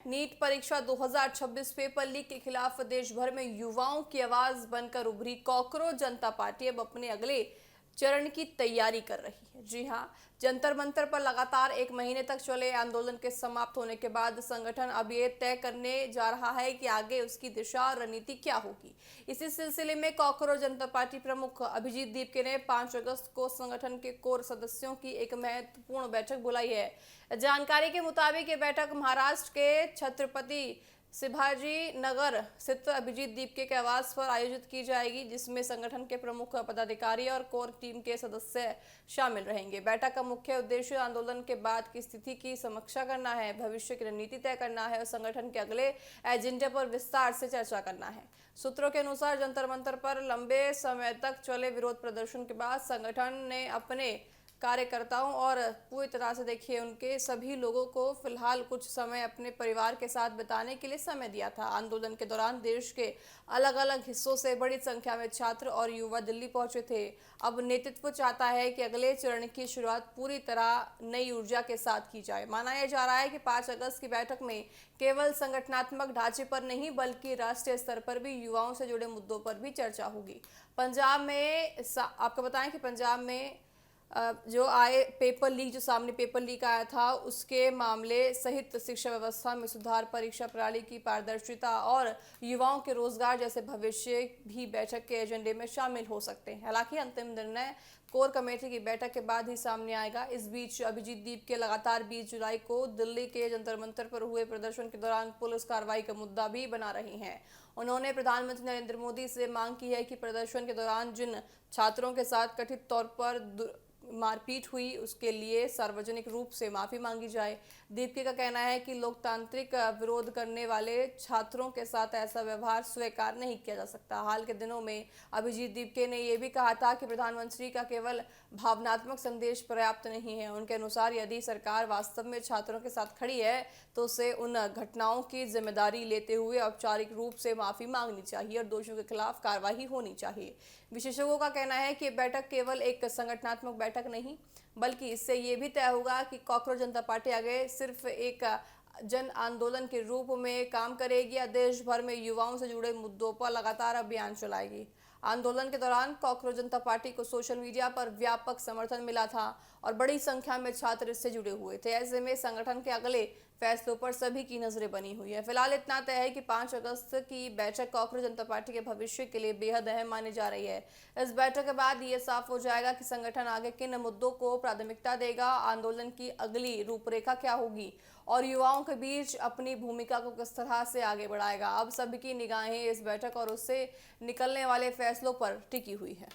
NEET परीक्षा 2026 paper leak के खिलाफ देश भर में युवाओं की आवाज बनकर उभरी कॉकरोच जनता पार्टी अब अपने अगले चरण की तैयारी कर रही है। जी हां, जंतर मंतर पर लगातार 1 महीने तक चले आंदोलन के समाप्त होने के बाद संगठन अब ये तय करने जा रहा है कि आगे उसकी दिशा और रणनीति क्या होगी। इसी सिलसिले में कॉकरोच जनता पार्टी प्रमुख अभिजीत दीपके ने 5 अगस्त को संगठन के कोर सदस्यों की एक महत्वपूर्ण बैठक बुलाई है। जानकारी के मुताबिक ये बैठक महाराष्ट्र के छत्रपति शिवाजी नगर स्थित अभिजीत दीपके के आवास पर आयोजित की जाएगी, जिसमें संगठन के प्रमुख पदाधिकारी और कोर टीम के सदस्य शामिल रहेंगे। बैठक का मुख्य उद्देश्य आंदोलन के बाद की स्थिति की समीक्षा करना है, भविष्य की रणनीति तय करना है और संगठन के अगले एजेंडे पर विस्तार से चर्चा करना है। सूत्रों के अनुसार जंतर मंतर पर लंबे समय तक चले विरोध प्रदर्शन के बाद संगठन ने अपने कार्यकर्ताओं और पूरी तरह से देखिए उनके सभी लोगों को फिलहाल कुछ समय अपने परिवार के साथ बिताने के लिए समय दिया था। आंदोलन के दौरान देश के अलग अलग हिस्सों से बड़ी संख्या में छात्र और युवा दिल्ली पहुंचे थे। अब नेतृत्व चाहता है कि अगले चरण की शुरुआत पूरी तरह नई ऊर्जा के साथ की जाए। माना यह जा रहा है कि 5 अगस्त की बैठक में केवल संगठनात्मक ढांचे पर नहीं बल्कि राष्ट्रीय स्तर पर भी युवाओं से जुड़े मुद्दों पर भी चर्चा होगी। पंजाब में आपको बताएं कि पंजाब में जो आए पेपर लीक, जो सामने पेपर लीक आया था उसके मामले सहित शिक्षा व्यवस्था में सुधार, परीक्षा प्रणाली की पारदर्शिता और युवाओं के रोजगार जैसे भविष्य भी बैठक के एजेंडे में शामिल हो सकते हैं। हालांकि अंतिम निर्णय कोर कमेटी की बैठक के बाद ही सामने आएगा। इस बीच अभिजीत दीपके लगातार 20 जुलाई को दिल्ली के जंतर मंतर पर हुए प्रदर्शन के दौरान पुलिस कार्रवाई का मुद्दा भी बना रही हैं। उन्होंने प्रधानमंत्री नरेंद्र मोदी से मांग की है कि प्रदर्शन के दौरान जिन छात्रों के साथ कथित तौर पर मारपीट हुई उसके लिए सार्वजनिक रूप से माफी मांगी जाए। दीपके का कहना है कि लोकतांत्रिक विरोध करने वाले छात्रों के साथ ऐसा व्यवहार स्वीकार नहीं किया जा सकता। हाल के दिनों में अभिजीत दीपके ने यह भी कहा था कि प्रधानमंत्री का केवल भावनात्मक संदेश पर्याप्त नहीं है। उनके अनुसार यदि सरकार वास्तव में छात्रों के साथ खड़ी है तो उसे उन घटनाओं की जिम्मेदारी लेते हुए औपचारिक रूप से माफी मांगनी चाहिए और दोषियों के खिलाफ कार्रवाई होनी चाहिए। विशेषज्ञों का कहना है कि बैठक केवल एक संगठनात्मक बैठक नहीं बल्कि इससे ये भी तय होगा कि कॉकरोच जनता पार्टी आगे सिर्फ एक जन आंदोलन के रूप में काम करेगी या देश भर में युवाओं से जुड़े मुद्दों पर लगातार अभियान चलाएगी। आंदोलन के दौरान कॉकरोच जनता पार्टी को सोशल मीडिया पर व्यापक समर्थन मिला था और बड़ी संख्या में छात्र इससे जुड़े हुए थे। ऐसे में संगठन के अगले फैसलों पर सभी की नजरें बनी हुई है। फिलहाल इतना तय है कि 5 अगस्त की बैठक कॉकरोच जनता पार्टी के भविष्य के लिए बेहद अहम मानी जा रही है। इस बैठक के बाद ये साफ हो जाएगा कि संगठन आगे किन मुद्दों को प्राथमिकता देगा, आंदोलन की अगली रूपरेखा क्या होगी और युवाओं के बीच अपनी भूमिका को किस तरह से आगे बढ़ाएगा। अब सबकी निगाहें इस बैठक और उससे निकलने वाले फैसलों पर टिकी हुई है।